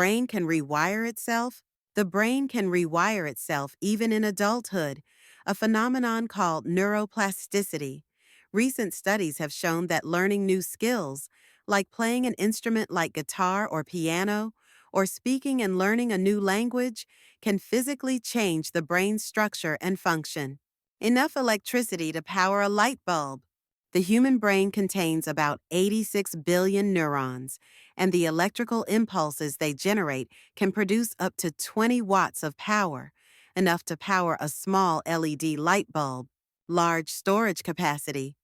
brain can rewire itself? The brain can rewire itself even in adulthood, a phenomenon called neuroplasticity. Recent studies have shown that learning new skills, like playing an instrument like guitar or piano, or speaking and learning a new language, can physically change the brain's structure and function. Enough electricity to power a light bulb. The human brain contains about 86 billion neurons, and the electrical impulses they generate can produce up to 20 watts of power, enough to power a small LED light bulb. Large storage capacity.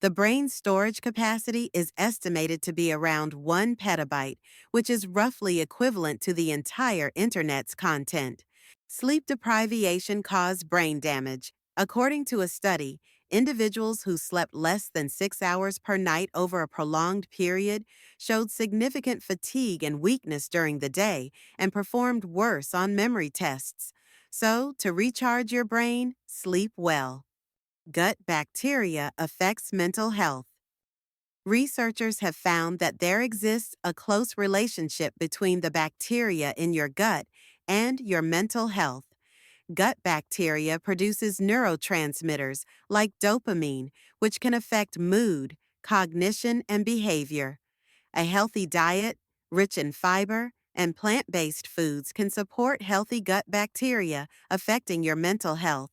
The brain's storage capacity is estimated to be around 1 petabyte, which is roughly equivalent to the entire Internet's content. Sleep deprivation caused brain damage. According to a study, individuals who slept less than 6 hours per night over a prolonged period showed significant fatigue and weakness during the day and performed worse on memory tests. So, to recharge your brain, sleep well. Gut bacteria affects mental health. Researchers have found that there exists a close relationship between the bacteria in your gut and your mental health. Gut bacteria produces neurotransmitters like dopamine, which can affect mood, cognition, and behavior. A healthy diet, rich in fiber, and plant-based foods can support healthy gut bacteria affecting your mental health.